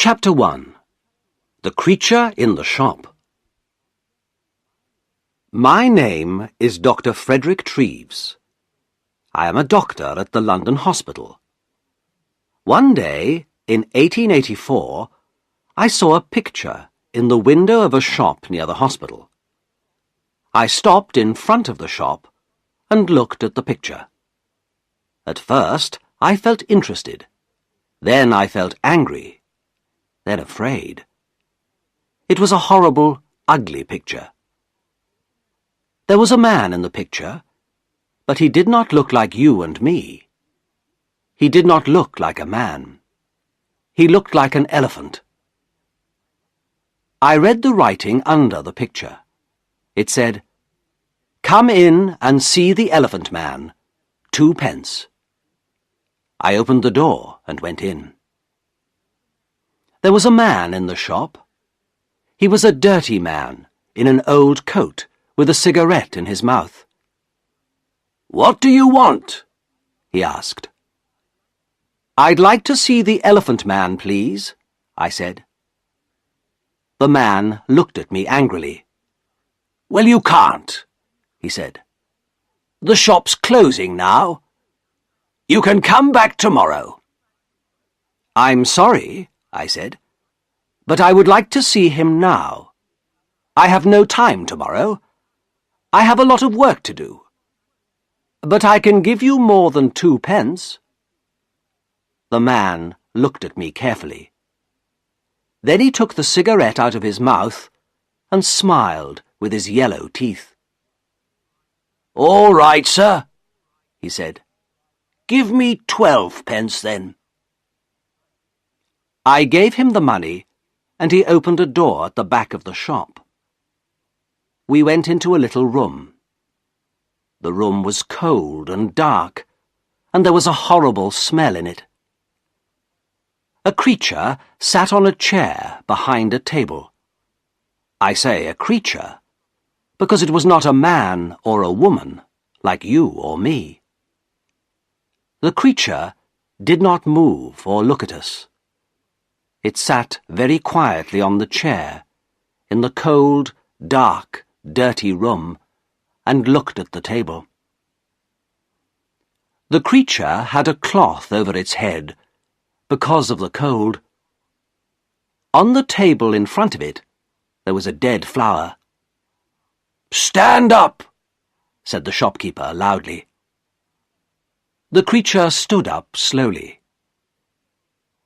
Chapter 1. The Creature in the Shop. My name is Dr. Frederick Treves. I am a doctor at the London hospital. One day, in 1884, I saw a picture in the window of a shop near the hospital. I stopped in front of the shop and looked at the picture. At first, I felt interested. Then I felt angry. Then afraid. It was a horrible, ugly picture. There was a man in the picture, but he did not look like you and me. He did not look like a man. He looked like an elephant. I read the writing under the picture. It said, "Come in and see the elephant man, 2 pence." I opened the door and went in. There was a man in the shop. He was a dirty man in an old coat with a cigarette in his mouth. "What do you want?" he asked. "I'd like to see the elephant man, please," I said. The man looked at me angrily. "Well, you can't," he said. "The shop's closing now. You can come back tomorrow." "I'm sorry," I said, "but I would like to see him now. I have no time tomorrow. I have a lot of work to do. But I can give you more than 2 pence. The man looked at me carefully. Then he took the cigarette out of his mouth and smiled with his yellow teeth. "All right, sir," he said. "Give me 12 pence then." I gave him the money, and he opened a door at the back of the shop. We went into a little room. The room was cold and dark, and there was a horrible smell in it. A creature sat on a chair behind a table. I say a creature, because it was not a man or a woman, like you or me. The creature did not move or look at us. It sat very quietly on the chair, in the cold, dark, dirty room, and looked at the table. The creature had a cloth over its head, because of the cold. On the table in front of it, there was a dead flower. "Stand up!" said the shopkeeper loudly. The creature stood up slowly.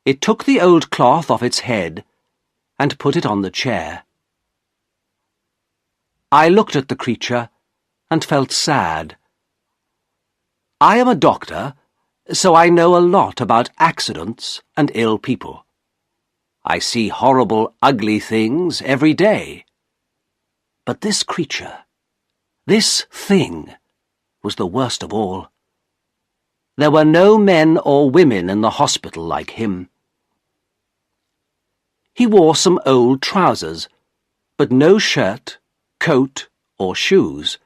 It took the old cloth off its head and put it on the chair. I looked at the creature and felt sad. I am a doctor, so I know a lot about accidents and ill people. I see horrible, ugly things every day. But this creature, this thing, was the worst of all. There were no men or women in the hospital like him. He wore some old trousers, but no shirt, coat, or shoes,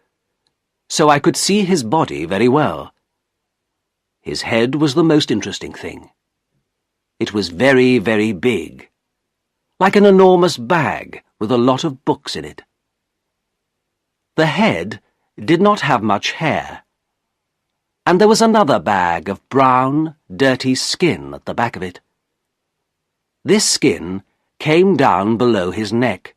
so I could see his body very well. His head was the most interesting thing. It was very, very big, like an enormous bag with a lot of books in it. The head did not have much hair, and there was another bag of brown, dirty skin at the back of it. This skin came down below his neck.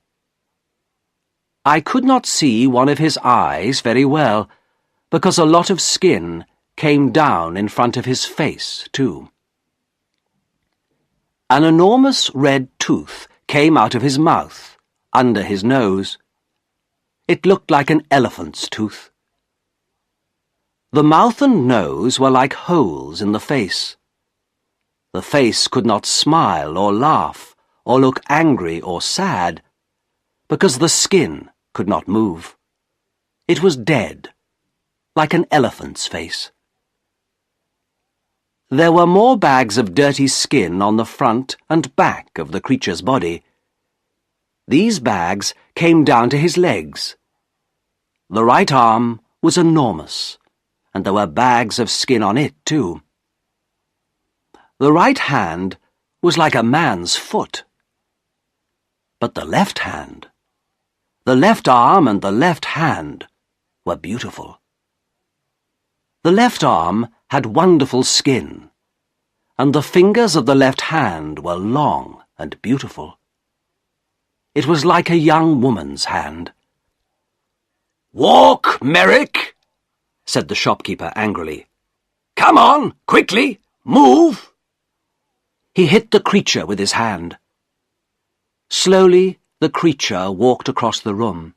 I could not see one of his eyes very well, because a lot of skin came down in front of his face, too. An enormous red tooth came out of his mouth, under his nose. It looked like an elephant's tooth. The mouth and nose were like holes in the face. The face could not smile or laugh, or look angry or sad, because the skin could not move. It was dead, like an elephant's face. There were more bags of dirty skin on the front and back of the creature's body. These bags came down to his legs. The right arm was enormous, and there were bags of skin on it, too. The right hand was like a man's foot. But the left hand, the left arm and the left hand were beautiful. The left arm had wonderful skin, and the fingers of the left hand were long and beautiful. It was like a young woman's hand. "Walk, Merrick," said the shopkeeper angrily. "Come on, quickly, move." He hit the creature with his hand. Slowly, the creature walked across the room.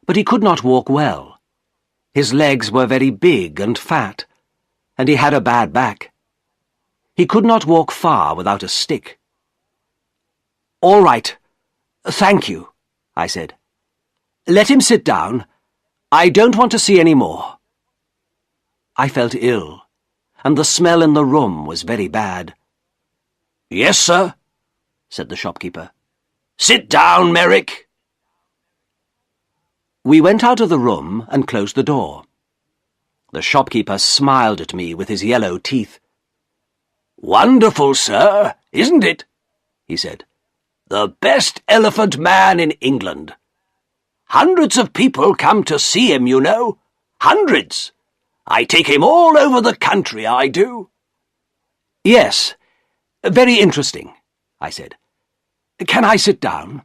But he could not walk well. His legs were very big and fat, and he had a bad back. He could not walk far without a stick. "All right, thank you," I said. "Let him sit down. I don't want to see any more." I felt ill, and the smell in the room was very bad. "Yes, sir," said the shopkeeper. "Sit down, Merrick." We went out of the room and closed the door. The shopkeeper smiled at me with his yellow teeth. "Wonderful, sir, isn't it?" he said. "The best elephant man in England. Hundreds of people come to see him, you know. Hundreds. I take him all over the country, I do." "Yes, very interesting," I said. "Can I sit down?"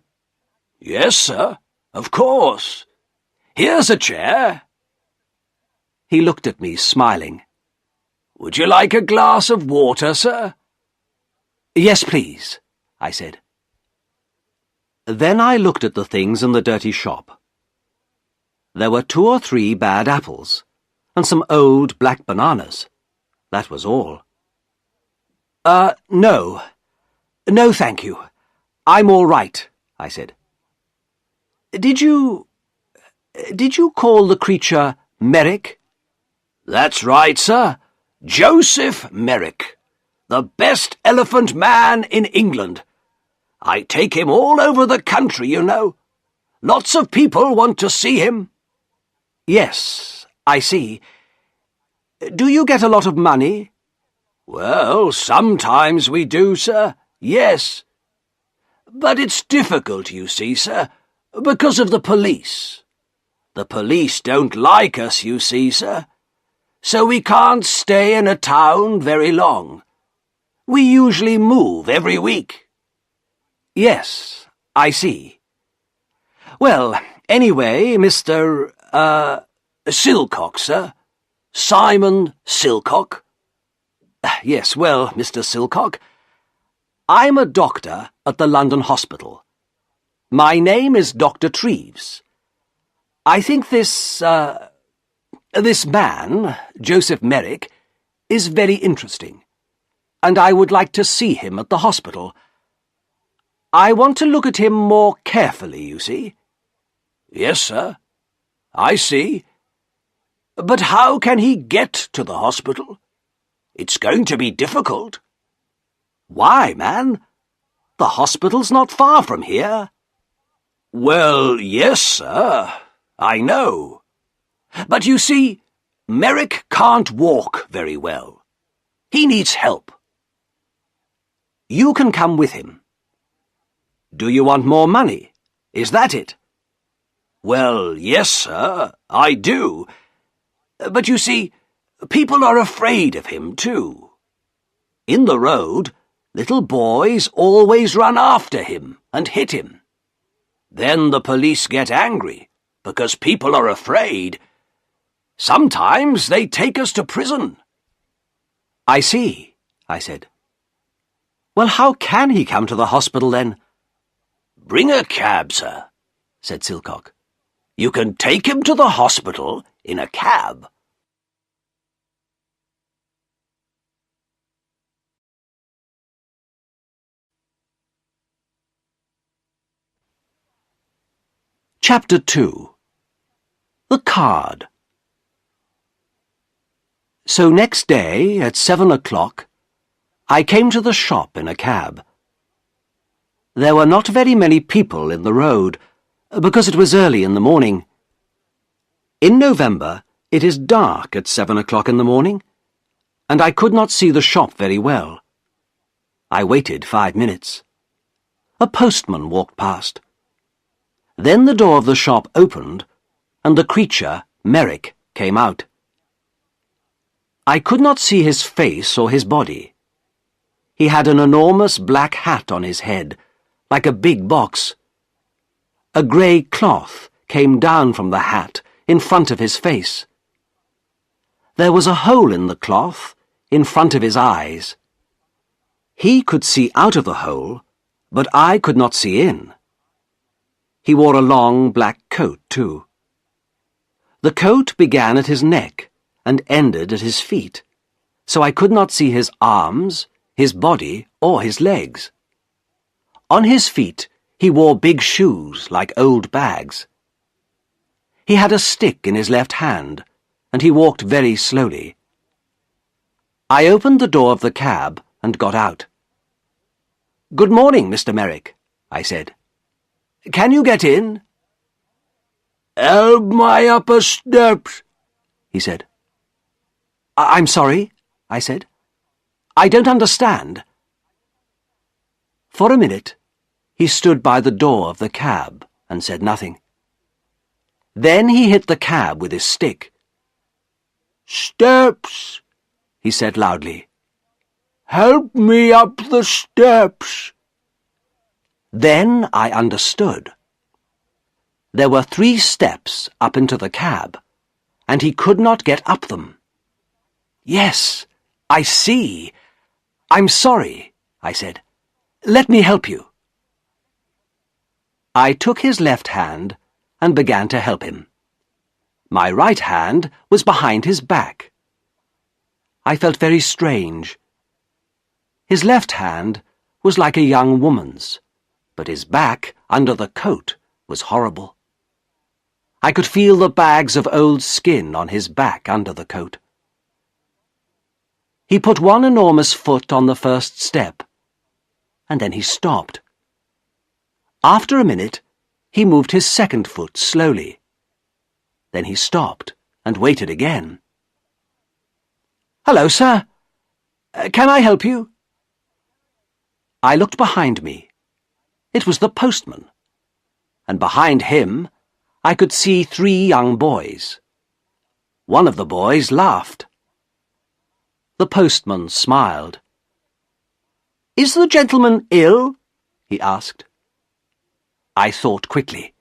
"Yes, sir, of course. Here's a chair." He looked at me, smiling. "Would you like a glass of water, sir?" "Yes, please," I said. Then I looked at the things in the dirty shop. There were 2 or 3 bad apples, and some old black bananas. That was all. No. No, thank you. I'm all right," I said. Did you call the creature Merrick?" "That's right, sir. Joseph Merrick. The best elephant man in England. I take him all over the country, you know. Lots of people want to see him." "Yes, I see. Do you get a lot of money?" "Well, sometimes we do, sir, yes. But it's difficult, you see, sir, because of the police. The police don't like us, you see, sir. So we can't stay in a town very long. We usually move every week." "Yes, I see. Well, anyway, Mr. Silcock, sir. Simon Silcock." "Yes, well, Mr. Silcock, I'm a doctor at the London hospital. My name is Dr. Treves. I think this man, Joseph Merrick, is very interesting, and I would like to see him at the hospital. I want to look at him more carefully, you see." "Yes, sir. I see. But how can he get to the hospital? It's going to be difficult." "Why, man? The hospital's not far from here." "Well, yes, sir. I know. But you see, Merrick can't walk very well. He needs help." "You can come with him." "Do you want more money? Is that it?" "Well, yes, sir, I do. But you see, people are afraid of him, too. In the road, little boys always run after him and hit him. Then the police get angry, because people are afraid. Sometimes they take us to prison." "I see," I said. "Well, how can he come to the hospital, then?" "Bring a cab, sir," said Silcock. "You can take him to the hospital in a cab." Chapter 2. The Card. So next day, at 7 o'clock, I came to the shop in a cab. There were not very many people in the road, because it was early in the morning. In November, it is dark at 7 o'clock in the morning, and I could not see the shop very well. I waited 5 minutes. A postman walked past. Then the door of the shop opened, and the creature, Merrick, came out. I could not see his face or his body. He had an enormous black hat on his head, like a big box. A grey cloth came down from the hat in front of his face. There was a hole in the cloth in front of his eyes. He could see out of the hole, but I could not see in. He wore a long black coat, too. The coat began at his neck and ended at his feet, so I could not see his arms, his body, or his legs. On his feet, he wore big shoes like old bags. He had a stick in his left hand, and he walked very slowly. I opened the door of the cab and got out. "Good morning, Mr. Merrick," I said. "Can you get in?" "Help my upper steps," he said. "I'm sorry," I said. "I don't understand." For a minute, he stood by the door of the cab and said nothing. Then he hit the cab with his stick. "Steps," he said loudly. "Help me up the steps." Then I understood. There were 3 steps up into the cab, and he could not get up them. "Yes, I see. I'm sorry," I said. "Let me help you." I took his left hand and began to help him. My right hand was behind his back. I felt very strange. His left hand was like a young woman's, but his back, under the coat, was horrible. I could feel the bags of old skin on his back under the coat. He put one enormous foot on the first step, and then he stopped. After a minute, he moved his second foot slowly. Then he stopped and waited again. "Hello, sir. Can I help you?" I looked behind me. It was the postman, and behind him I could see 3 young boys. One of the boys laughed. The postman smiled. "Is the gentleman ill?" he asked. I thought quickly.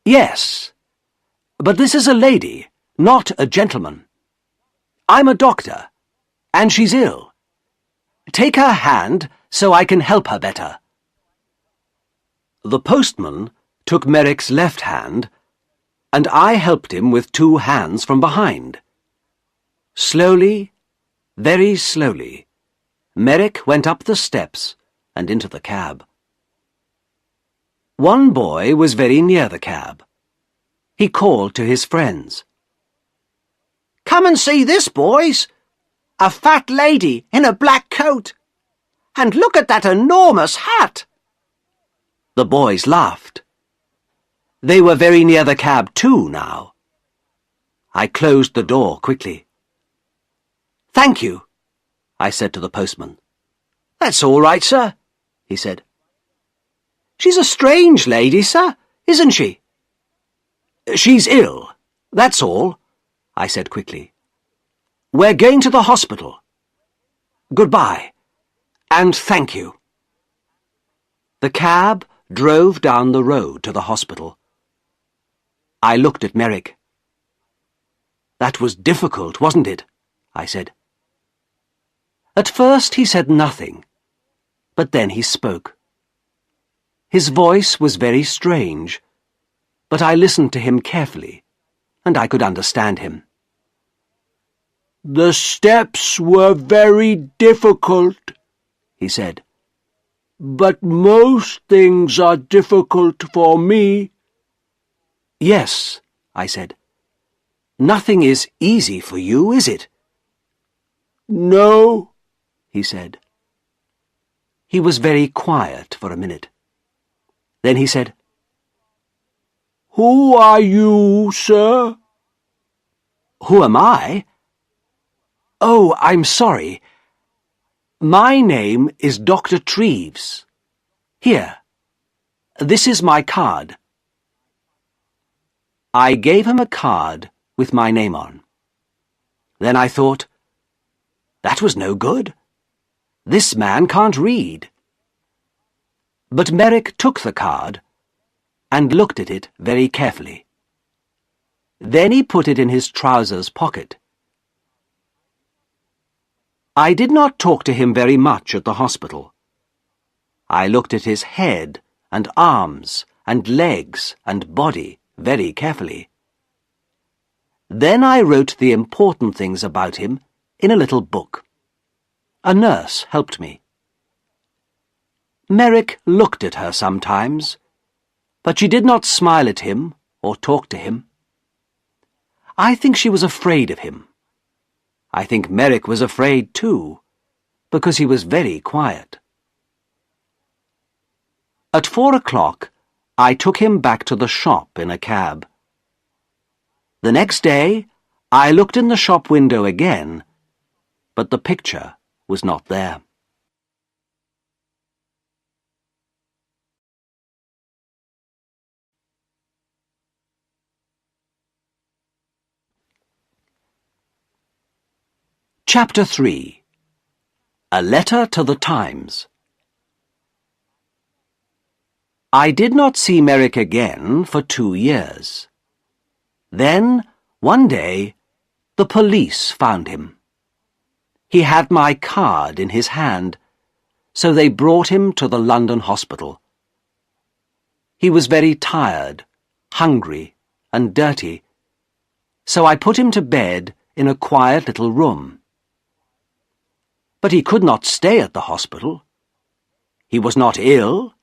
"Yes, but this is a lady, not a gentleman. I'm a doctor, and she's ill. Take her hand so I can help her better." The postman took Merrick's left hand, and I helped him with 2 hands from behind. Slowly, very slowly, Merrick went up the steps and into the cab. One boy was very near the cab. He called to his friends. "Come and see this, boys! A fat lady in a black coat! And look at that enormous hat!" The boys laughed. They were very near the cab too now. I closed the door quickly. "Thank you," I said to the postman. "That's all right, sir," he said. "She's a strange lady, sir, isn't she?" "She's ill, that's all," I said quickly. "We're going to the hospital. Goodbye, and thank you." The cab drove down the road to the hospital. I looked at Merrick. "That was difficult, wasn't it?" I said. At first he said nothing, but then he spoke. His voice was very strange, but I listened to him carefully, and I could understand him. "The steps were very difficult," he said. "But most things are difficult for me." "Yes," I said. "Nothing is easy for you, is it?" "No," he said. He was very quiet for a minute. Then he said, "Who are you, sir?" "Who am I? Oh, I'm sorry. My name is Dr. Treves. Here, this is my card. I gave him a card with my name on. Then I thought, that was no good. This man can't read. But Merrick took the card and looked at it very carefully. Then he put it in his trousers pocket. I did not talk to him very much at the hospital. I looked at his head and arms and legs and body very carefully. Then I wrote the important things about him in a little book. A nurse helped me. Merrick looked at her sometimes, but she did not smile at him or talk to him. I think she was afraid of him. I think Merrick was afraid too, because he was very quiet. At 4 o'clock, I took him back to the shop in a cab. The next day, I looked in the shop window again, but the picture was not there. Chapter 3. A Letter to the Times. I did not see Merrick again for 2 years. Then, one day, the police found him. He had my card in his hand, so they brought him to the London hospital. He was very tired, hungry, and dirty, so I put him to bed in a quiet little room. But he could not stay at the hospital. He was not ill,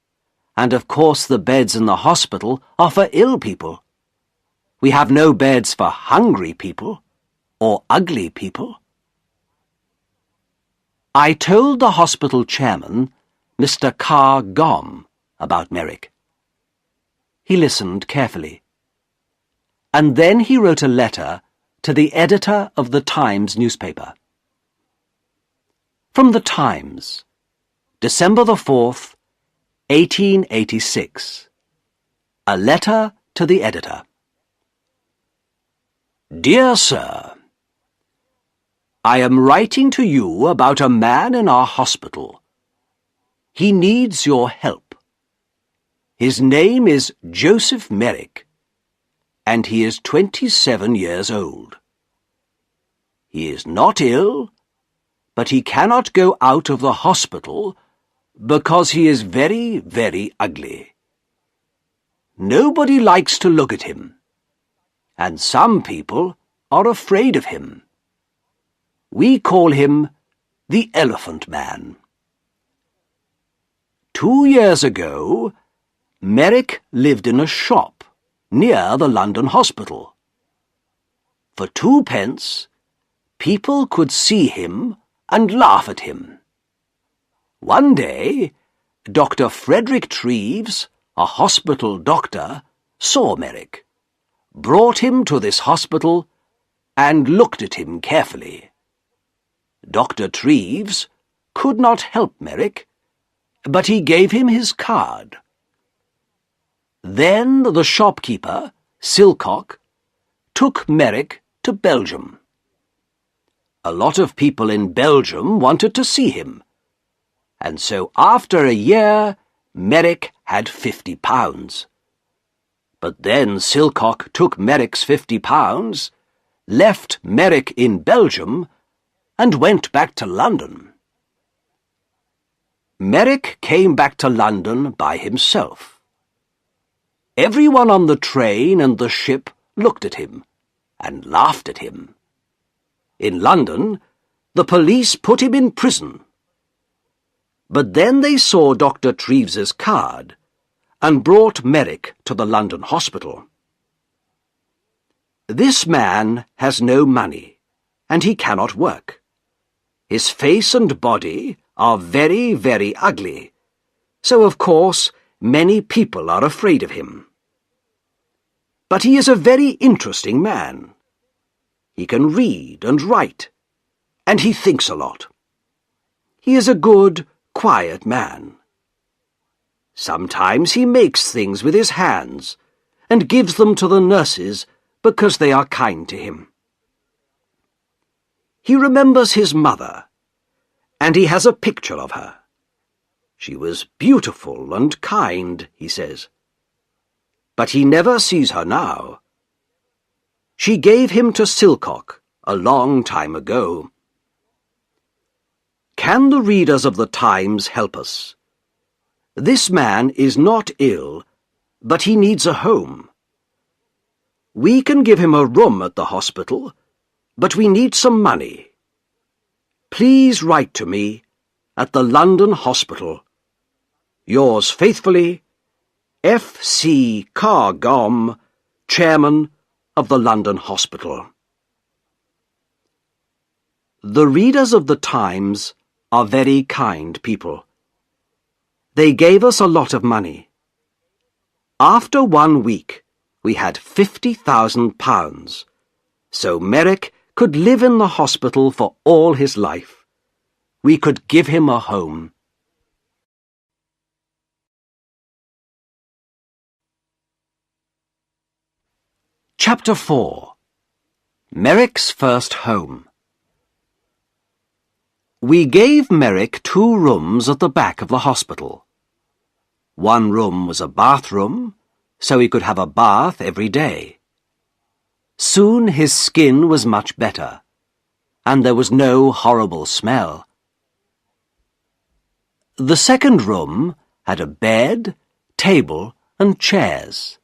and of course the beds in the hospital are for ill people. We have no beds for hungry people or ugly people. I told the hospital chairman, Mr. Carr Gom, about Merrick. He listened carefully. And then he wrote a letter to the editor of the Times newspaper. From the Times, December the 4th, 1886. A letter to the editor. Dear Sir, I am writing to you about a man in our hospital. He needs your help. His name is Joseph Merrick, and he is 27 years old. He is not ill, but he cannot go out of the hospital because he is very, very ugly. Nobody likes to look at him, and some people are afraid of him. We call him the Elephant Man. 2 years ago, Merrick lived in a shop near the London hospital. For 2 pence, people could see him and laugh at him. One day, Dr. Frederick Treves, a hospital doctor, saw Merrick, brought him to this hospital, and looked at him carefully. Dr. Treves could not help Merrick, but he gave him his card. Then the shopkeeper, Silcock, took Merrick to Belgium. A lot of people in Belgium wanted to see him, and so after a year, Merrick had £50. But then Silcock took Merrick's £50, left Merrick in Belgium, and went back to London. Merrick came back to London by himself. Everyone on the train and the ship looked at him and laughed at him. In London, the police put him in prison. But then they saw Dr. Treves's card and brought Merrick to the London hospital. This man has no money, and he cannot work. His face and body are very, very ugly, so of course many people are afraid of him. But he is a very interesting man. He can read and write, and he thinks a lot. He is a good, quiet man. Sometimes he makes things with his hands and gives them to the nurses because they are kind to him. He remembers his mother, and he has a picture of her. She was beautiful and kind, he says. But he never sees her now. She gave him to Silcock a long time ago. Can the readers of the Times help us? This man is not ill, but he needs a home. We can give him a room at the hospital, but we need some money. Please write to me at the London Hospital. Yours faithfully, F.C. Cargom, Chairman of the London Hospital. The readers of the Times are very kind people. They gave us a lot of money. After 1 week, we had £50,000, so Merrick could live in the hospital for all his life. We could give him a home. Chapter 4. Merrick's First Home. We gave Merrick 2 rooms at the back of the hospital. 1 room was a bathroom, so he could have a bath every day. Soon his skin was much better, and there was no horrible smell. The second room had a bed, table, and chairs.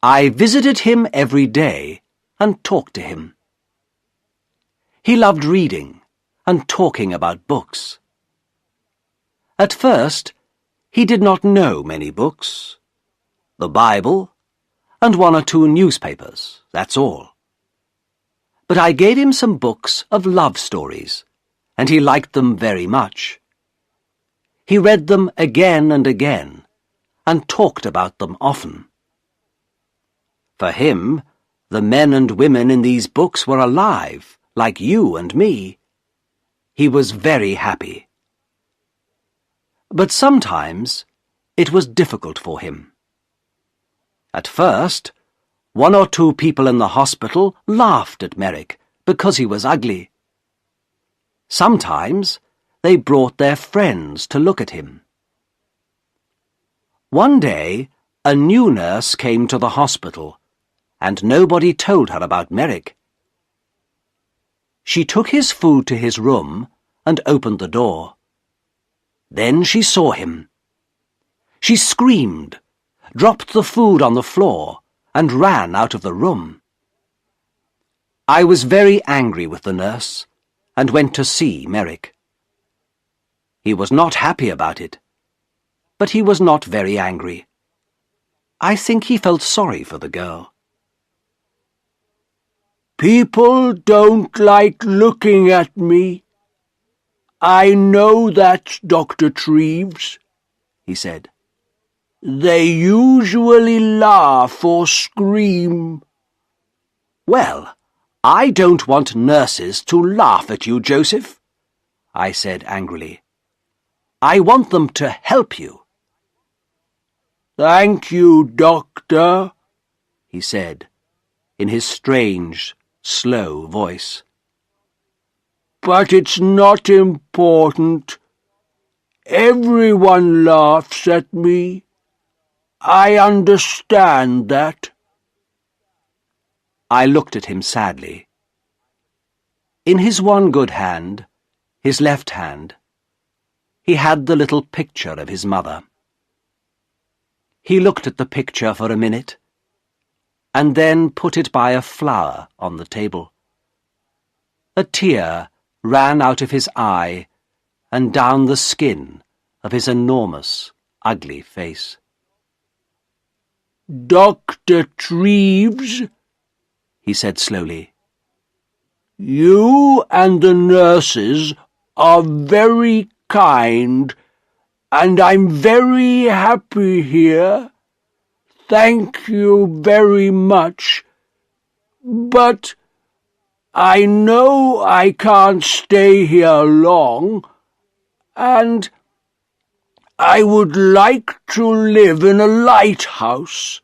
I visited him every day and talked to him. He loved reading and talking about books. At first, he did not know many books. The Bible, and 1 or 2 newspapers, that's all. But I gave him some books of love stories, and he liked them very much. He read them again and again, and talked about them often. For him, the men and women in these books were alive, like you and me. He was very happy. But sometimes it was difficult for him. At first, 1 or 2 people in the hospital laughed at Merrick because he was ugly. Sometimes they brought their friends to look at him. One day, a new nurse came to the hospital, and nobody told her about Merrick. She took his food to his room and opened the door. Then she saw him. She screamed, dropped the food on the floor, and ran out of the room. I was very angry with the nurse and went to see Merrick. He was not happy about it, but he was not very angry. I think he felt sorry for the girl. People don't like looking at me. I know that, Dr. Treves, he said. They usually laugh or scream. Well, I don't want nurses to laugh at you, Joseph, I said angrily. I want them to help you. Thank you, Doctor, he said, in his strange, slow voice. But it's not important. Everyone laughs at me. I understand that. I looked at him sadly. In his one good hand, his left hand, he had the little picture of his mother. He looked at the picture for a minute, and then put it by a flower on the table. A tear ran out of his eye and down the skin of his enormous, ugly face. Dr. Treves, he said slowly, you and the nurses are very kind, and I'm very happy here. Thank you very much. But I know I can't stay here long. And I would like to live in a lighthouse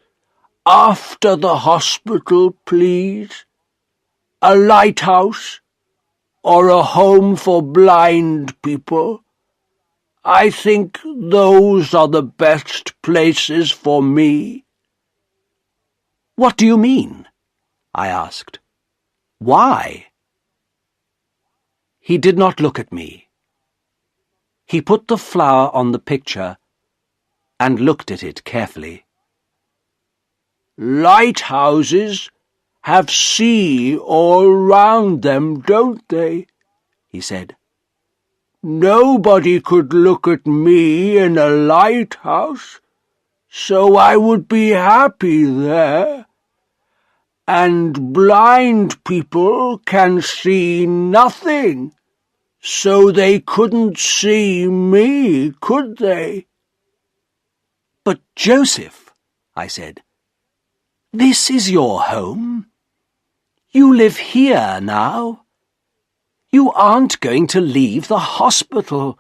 after the hospital, please. A lighthouse or a home for blind people. I think those are the best places for me. What do you mean? I asked. Why? He did not look at me. He put the flower on the picture and looked at it carefully. Lighthouses have sea all round them, don't they? He said. Nobody could look at me in a lighthouse, so I would be happy there. And blind people can see nothing, so they couldn't see me, could they? But Joseph, I said, this is your home. You live here now. You aren't going to leave the hospital.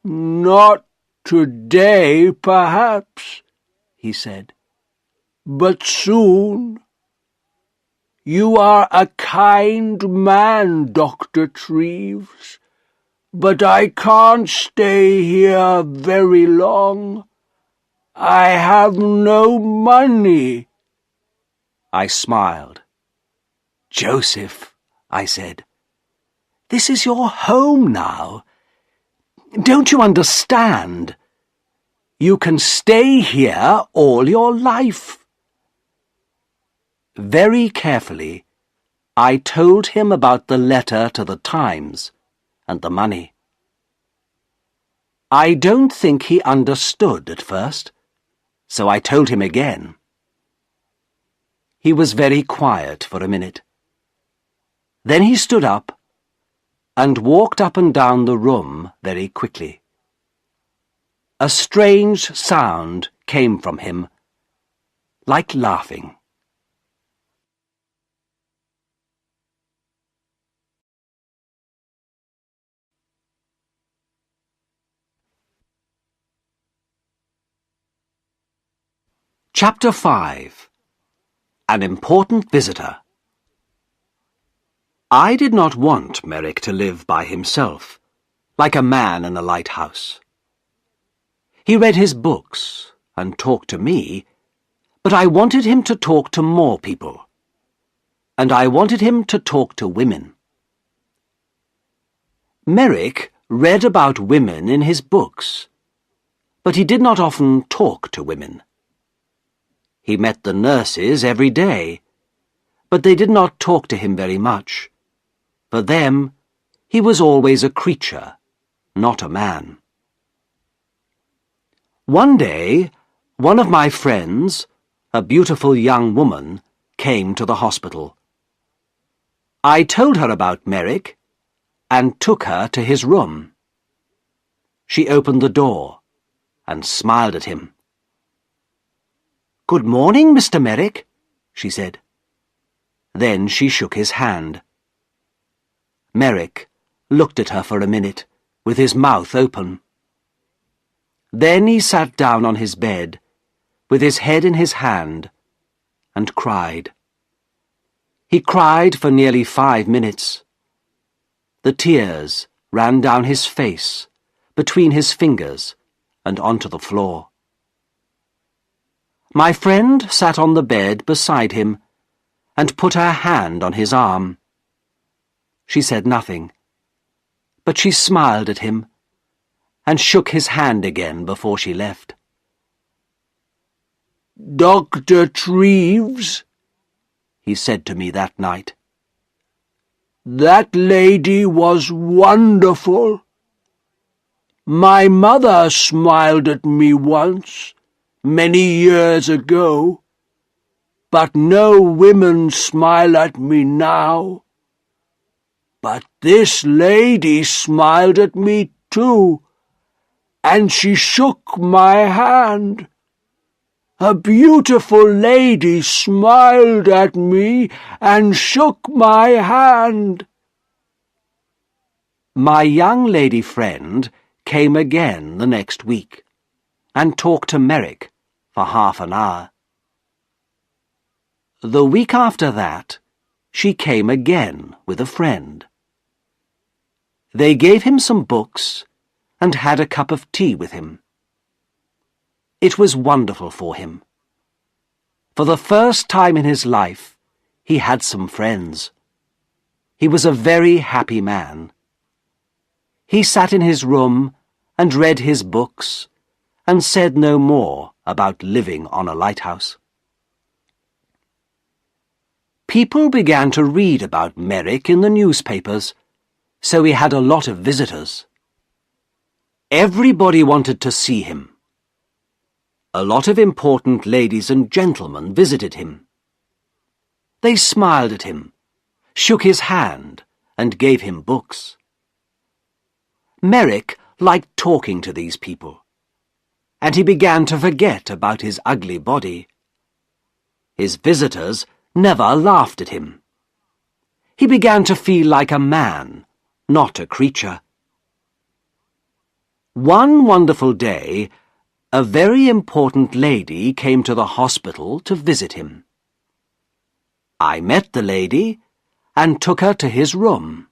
Not today, perhaps, he said, but soon. You are a kind man, Dr. Treves, but I can't stay here very long. I have no money. I smiled. Joseph, I said, this is your home now. Don't you understand? You can stay here all your life. Very carefully, I told him about the letter to the Times and the money. I don't think he understood at first, so I told him again. He was very quiet for a minute. Then he stood up and walked up and down the room very quickly. A strange sound came from him, like laughing. Chapter 5. An Important Visitor. I did not want Merrick to live by himself, like a man in a lighthouse. He read his books and talked to me, but I wanted him to talk to more people, and I wanted him to talk to women. Merrick read about women in his books, but he did not often talk to women. He met the nurses every day, but they did not talk to him very much. For them, he was always a creature, not a man. One day, one of my friends, a beautiful young woman, came to the hospital. I told her about Merrick and took her to his room. She opened the door and smiled at him. "Good morning, Mr. Merrick," she said. Then she shook his hand. Merrick looked at her for a minute, with his mouth open. Then he sat down on his bed, with his head in his hand, and cried. He cried for nearly 5 minutes. The tears ran down his face, between his fingers, and onto the floor. My friend sat on the bed beside him and put her hand on his arm. She said nothing, but she smiled at him and shook his hand again before she left. "Dr. Treves," he said to me that night. "That lady was wonderful. My mother smiled at me once, many years ago, but no women smile at me now. But this lady smiled at me too, and she shook my hand. A beautiful lady smiled at me and shook my hand." My young lady friend came again the next week and talked to Merrick for half an hour. The week after that, she came again with a friend. They gave him some books and had a cup of tea with him. It was wonderful for him. For the first time in his life, he had some friends. He was a very happy man. He sat in his room and read his books and said no more about living on a lighthouse. People began to read about Merrick in the newspapers, so he had a lot of visitors. Everybody wanted to see him. A lot of important ladies and gentlemen visited him. They smiled at him, shook his hand, and gave him books. Merrick liked talking to these people, and he began to forget about his ugly body. His visitors never laughed at him. He began to feel like a man, not a creature. One wonderful day, a very important lady came to the hospital to visit him. I met the lady and took her to his room.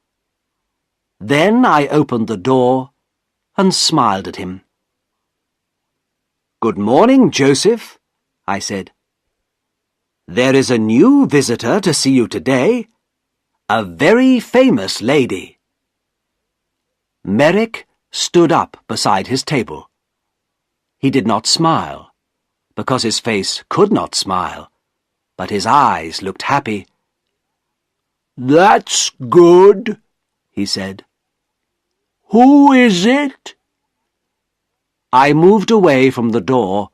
Then I opened the door and smiled at him. "Good morning, Joseph," I said. "There is a new visitor to see you today, a very famous lady." Merrick stood up beside his table. He did not smile, because his face could not smile, but his eyes looked happy. "That's good," he said. "Who is it?" I moved away from the door,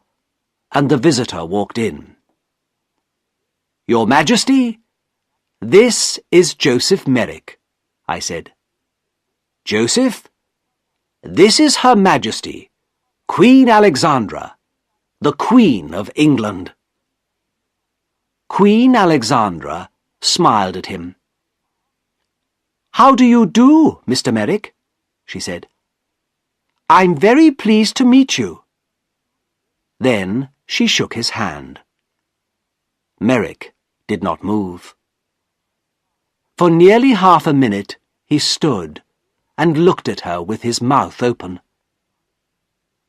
and the visitor walked in. "Your Majesty, this is Joseph Merrick," I said. "Joseph, this is Her Majesty, Queen Alexandra, the Queen of England." Queen Alexandra smiled at him. "How do you do, Mr. Merrick?" she said. "I'm very pleased to meet you." Then she shook his hand. Merrick did not move. For nearly half a minute he stood and looked at her with his mouth open.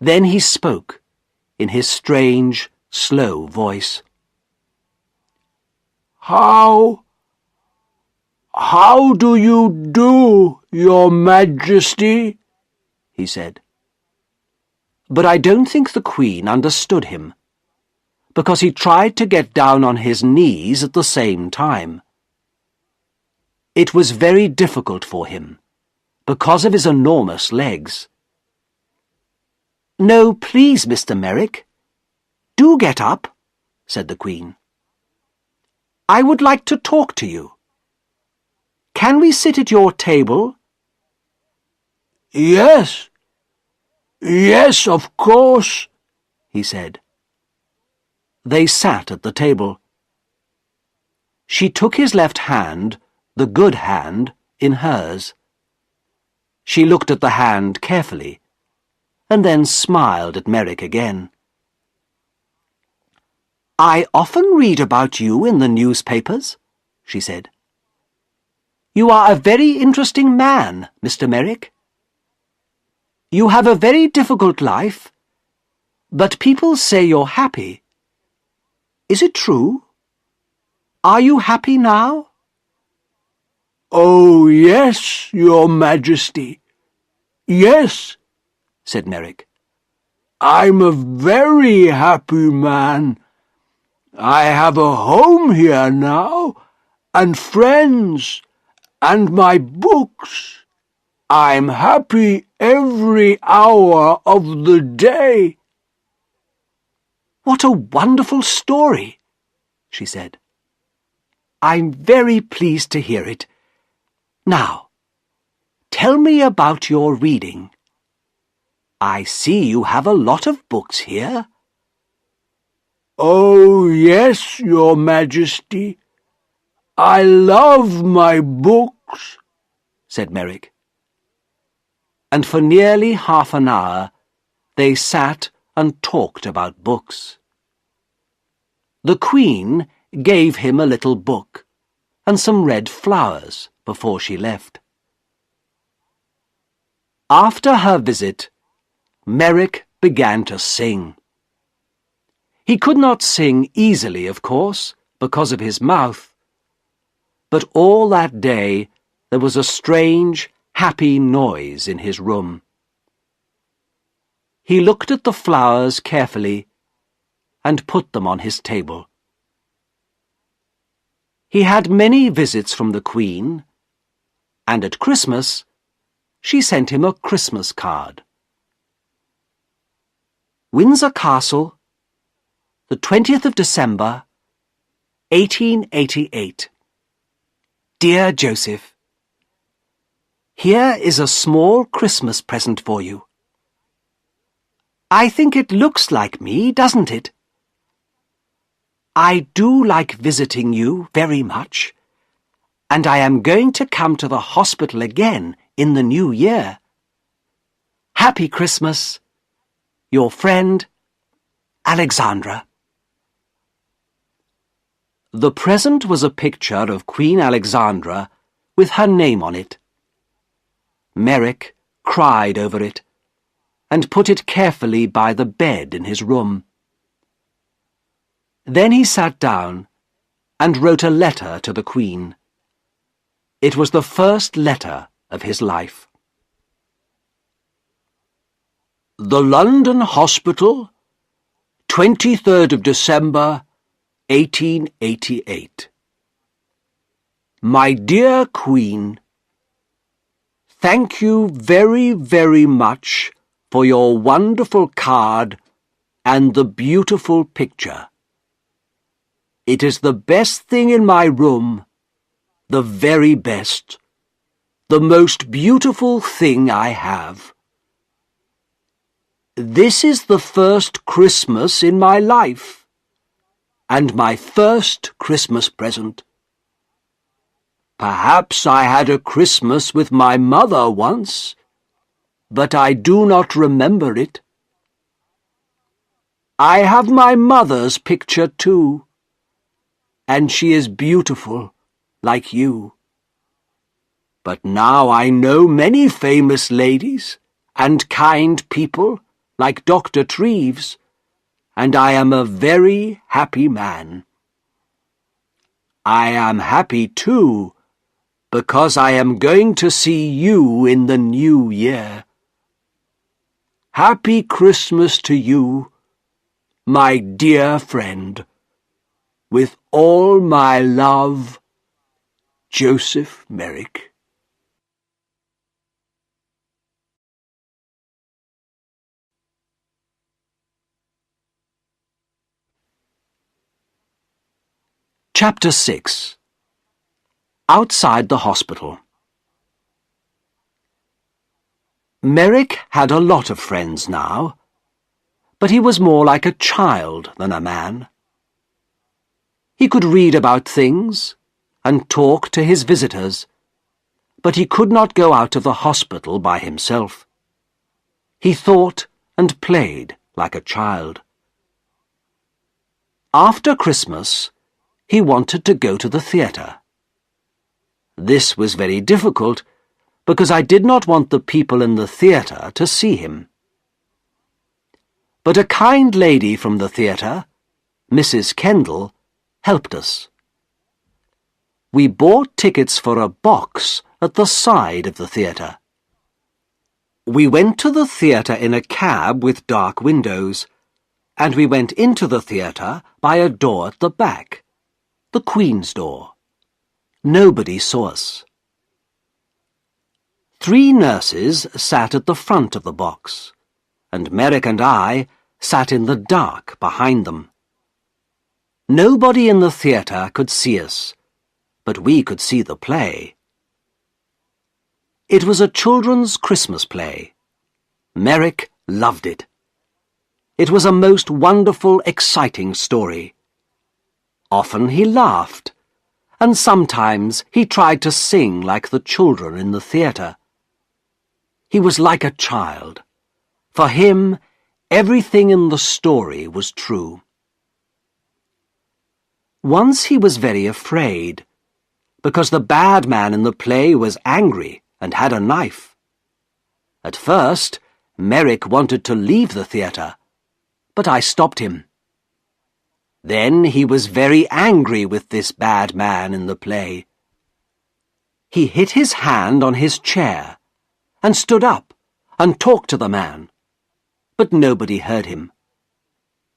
Then he spoke in his strange, slow voice. How do you do, Your Majesty?" he said. But I don't think the Queen understood him, because he tried to get down on his knees at the same time. It was very difficult for him, because of his enormous legs. "No, please, Mr. Merrick. Do get up," said the Queen. "I would like to talk to you. Can we sit at your table?" Yes, of course," he said. They sat at the table. She took his left hand, the good hand, in hers. She looked at the hand carefully, and then smiled at Merrick again. "I often read about you in the newspapers," she said. "You are a very interesting man, Mr. Merrick. You have a very difficult life, but people say you're happy. Is it true? Are you happy now?" "Oh, yes, Your Majesty. Yes," said Merrick. "I'm a very happy man. I have a home here now, and friends, and my books. I'm happy every hour of the day." "What a wonderful story," she said. "I'm very pleased to hear it. Now, tell me about your reading. I see you have a lot of books here." "Oh, yes, Your Majesty. I love my books," said Merrick. and for nearly half an hour they sat and talked about books. The Queen gave him a little book and some red flowers before she left. After her visit, Merrick began to sing. He could not sing easily, of course, because of his mouth, but all that day there was a strange, happy noise in his room. He looked at the flowers carefully and put them on his table. He had many visits from the Queen, and at Christmas she sent him a Christmas card. Windsor Castle, the 20th of December, 1888. Dear Joseph, here is a small Christmas present for you. I think it looks like me, doesn't it? I do like visiting you very much, and I am going to come to the hospital again in the new year. Happy Christmas, your friend, Alexandra. The present was a picture of Queen Alexandra with her name on it. Merrick cried over it and put it carefully by the bed in his room. Then he sat down and wrote a letter to the Queen. It was the first letter of his life. The London Hospital, 23rd of December, 1888. My dear Queen, thank you very, very much for your wonderful card and the beautiful picture. It is the best thing in my room, the very best, the most beautiful thing I have. This is the first Christmas in my life, and my first Christmas present. Perhaps I had a Christmas with my mother once, but I do not remember it. I have my mother's picture too, and she is beautiful, like you. But now I know many famous ladies and kind people, like Dr. Treves, and I am a very happy man. I am happy too, because I am going to see you in the new year. Happy Christmas to you, my dear friend. With all my love, Joseph Merrick. Chapter 6. Outside the hospital. Merrick had a lot of friends now, but he was more like a child than a man. He could read about things and talk to his visitors, but he could not go out of the hospital by himself. He thought and played like a child. After Christmas, he wanted to go to the theatre. This was very difficult, because I did not want the people in the theatre to see him. But a kind lady from the theatre, Mrs. Kendall, helped us. We bought tickets for a box at the side of the theatre. We went to the theatre in a cab with dark windows, and we went into the theatre by a door at the back, the Queen's door. Nobody saw us. 3 nurses sat at the front of the box, and Merrick and I sat in the dark behind them. Nobody in the theatre could see us, but we could see the play. It was a children's Christmas play. Merrick loved it. It was a most wonderful, exciting story. Often he laughed, and sometimes he tried to sing like the children in the theatre. He was like a child. For him, everything in the story was true. Once he was very afraid, because the bad man in the play was angry and had a knife. At first, Merrick wanted to leave the theatre, but I stopped him. Then he was very angry with this bad man in the play. He hit his hand on his chair and stood up and talked to the man, but nobody heard him.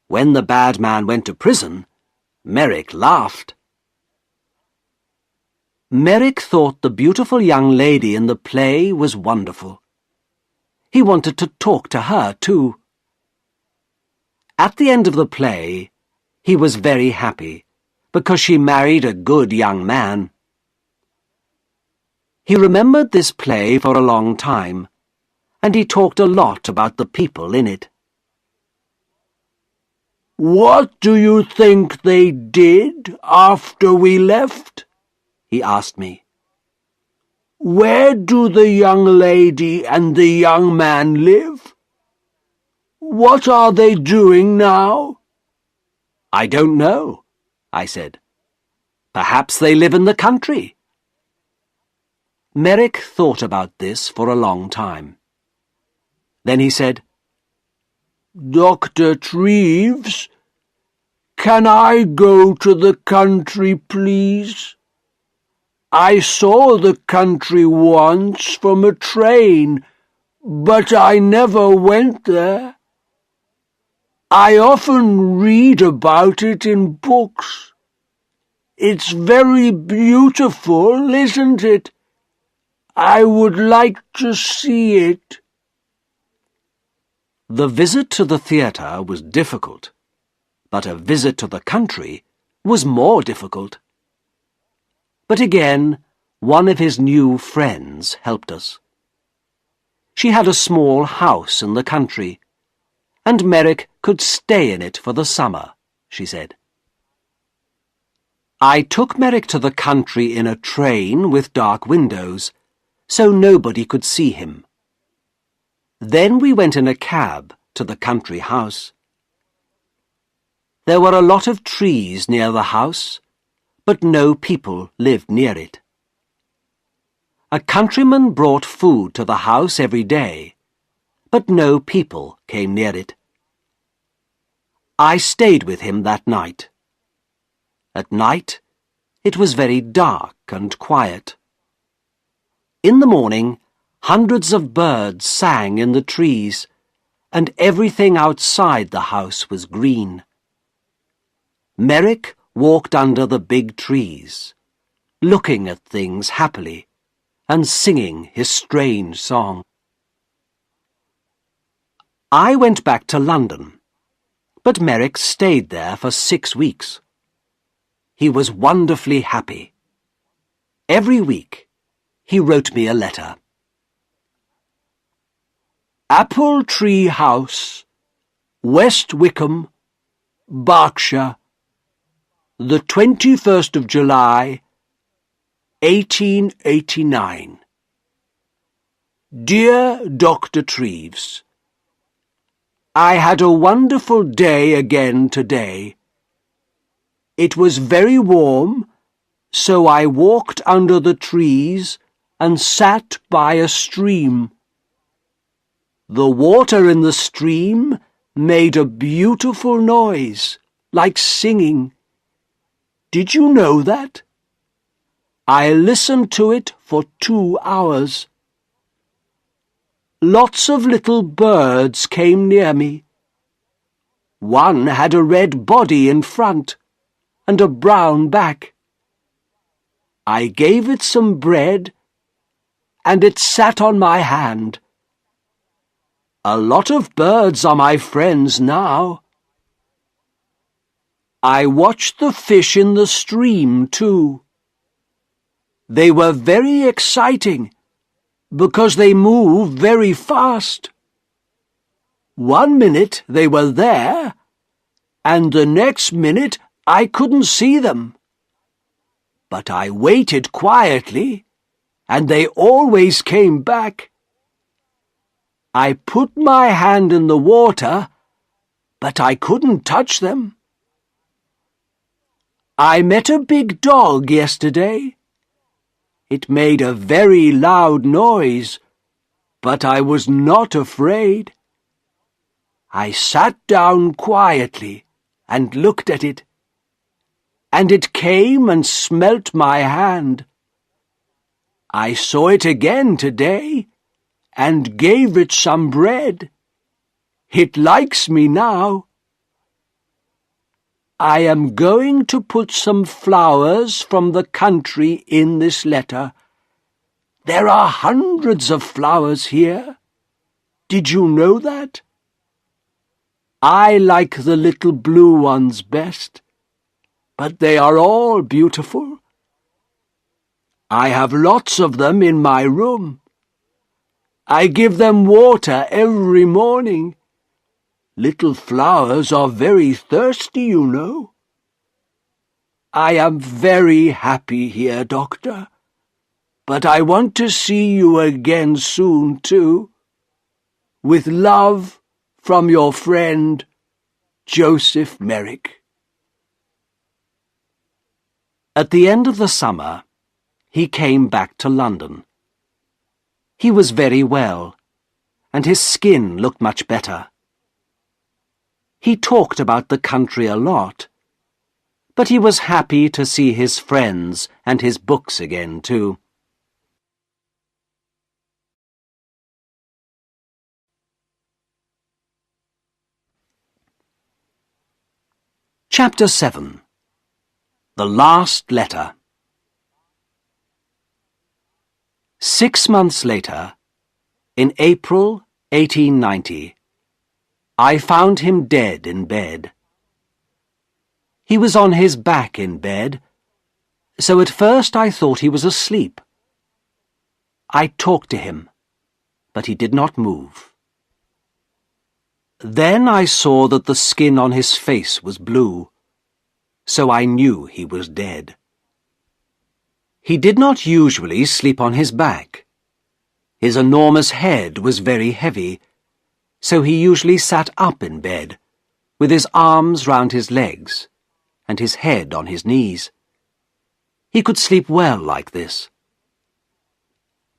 When the bad man went to prison, Merrick laughed. Merrick thought the beautiful young lady in the play was wonderful. He wanted to talk to her, too. At the end of the play, he was very happy because she married a good young man. He remembered this play for a long time, and he talked a lot about the people in it. "What do you think they did after we left?" he asked me. "Where do the young lady and the young man live? What are they doing now?" "I don't know," I said. "Perhaps they live in the country." Merrick thought about this for a long time. Then he said, "Dr. Treves, can I go to the country, please? I saw the country once from a train, but I never went there. I often read about it in books. It's very beautiful, isn't it? I would like to see it." The visit to the theatre was difficult, but a visit to the country was more difficult. But again, one of his new friends helped us. She had a small house in the country, and Merrick could stay in it for the summer, she said. I took Merrick to the country in a train with dark windows, so nobody could see him. Then we went in a cab to the country house. There were a lot of trees near the house, but no people lived near it. A countryman brought food to the house every day, but no people came near it. I stayed with him that night. At night, it was very dark and quiet. In the morning, hundreds of birds sang in the trees, and everything outside the house was green. Merrick walked under the big trees, looking at things happily and singing his strange song. I went back to London, but Merrick stayed there for 6 weeks. He was wonderfully happy. Every week, he wrote me a letter. Apple Tree House, West Wickham, Berkshire, the 21st of July, 1889. Dear Dr. Treves, I had a wonderful day again today. It was very warm, so I walked under the trees and sat by a stream. The water in the stream made a beautiful noise, like singing. Did you know that? I listened to it for 2 hours. Lots of little birds came near me. One had a red body in front and a brown back. I gave it some bread, and it sat on my hand. A lot of birds are my friends now. I watched the fish in the stream, too. They were very exciting, because they move very fast. 1 minute they were there, and the next minute I couldn't see them. But I waited quietly, and they always came back. I put my hand in the water, but I couldn't touch them. I met a big dog yesterday. It made a very loud noise, but I was not afraid. I sat down quietly and looked at it, and it came and smelt my hand. I saw it again today and gave it some bread. It likes me now. I am going to put some flowers from the country in this letter. There are hundreds of flowers here. Did you know that? I like the little blue ones best, but they are all beautiful. I have lots of them in my room. I give them water every morning. Little flowers are very thirsty, you know. I am very happy here, Doctor, but I want to see you again soon, too. With love from your friend, Joseph Merrick. At the end of the summer, he came back to London. He was very well, and his skin looked much better. He talked about the country a lot, but he was happy to see his friends and his books again, too. Chapter 7. The Last Letter. 6 months later, in April 1890, I found him dead in bed. He was on his back in bed, so at first I thought he was asleep. I talked to him, but he did not move. Then I saw that the skin on his face was blue, so I knew he was dead. He did not usually sleep on his back. His enormous head was very heavy, so he usually sat up in bed, with his arms round his legs, and his head on his knees. He could sleep well like this.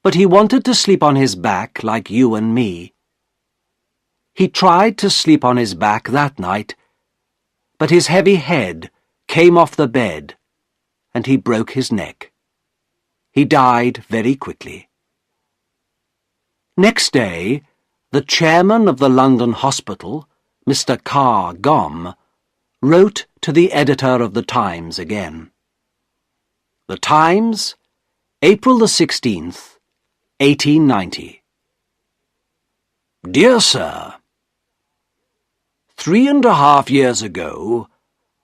But he wanted to sleep on his back like you and me. He tried to sleep on his back that night, but his heavy head came off the bed, and he broke his neck. He died very quickly. Next day, the chairman of the London hospital, Mr. Carr Gomm, wrote to the editor of the Times again. The Times, April the 16th, 1890. Dear Sir, 3.5 years ago,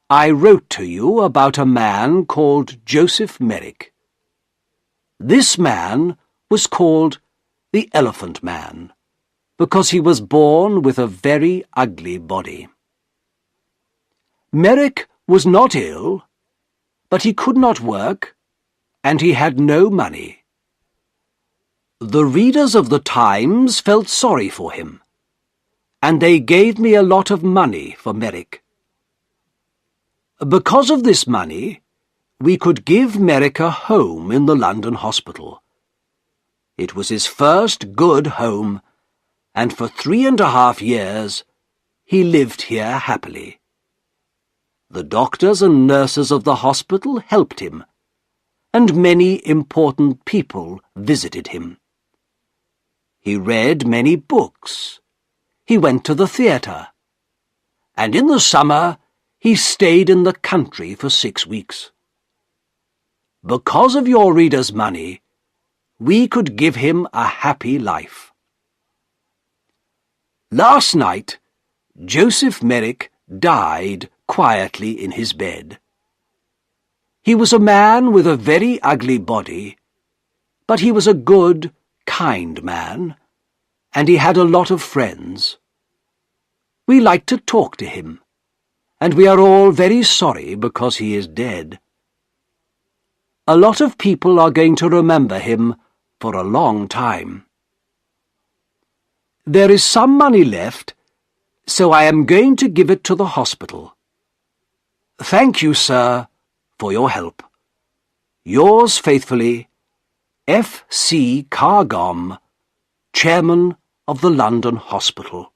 I wrote to you about a man called Joseph Merrick. This man was called the Elephant Man, because he was born with a very ugly body. Merrick was not ill, but he could not work, and he had no money. The readers of the Times felt sorry for him, and they gave me a lot of money for Merrick. Because of this money, we could give Merrick a home in the London hospital. It was his first good home, and for 3.5 years he lived here happily. The doctors and nurses of the hospital helped him, and many important people visited him. He read many books. He went to the theatre, and in the summer he stayed in the country for 6 weeks. Because of your readers' money, we could give him a happy life. Last night, Joseph Merrick died quietly in his bed. He was a man with a very ugly body, but he was a good, kind man, and he had a lot of friends. We like to talk to him, and we are all very sorry because he is dead. A lot of people are going to remember him for a long time. There is some money left, so I am going to give it to the hospital. Thank you, sir, for your help. Yours faithfully, F. C. Cargom, Chairman of the London Hospital.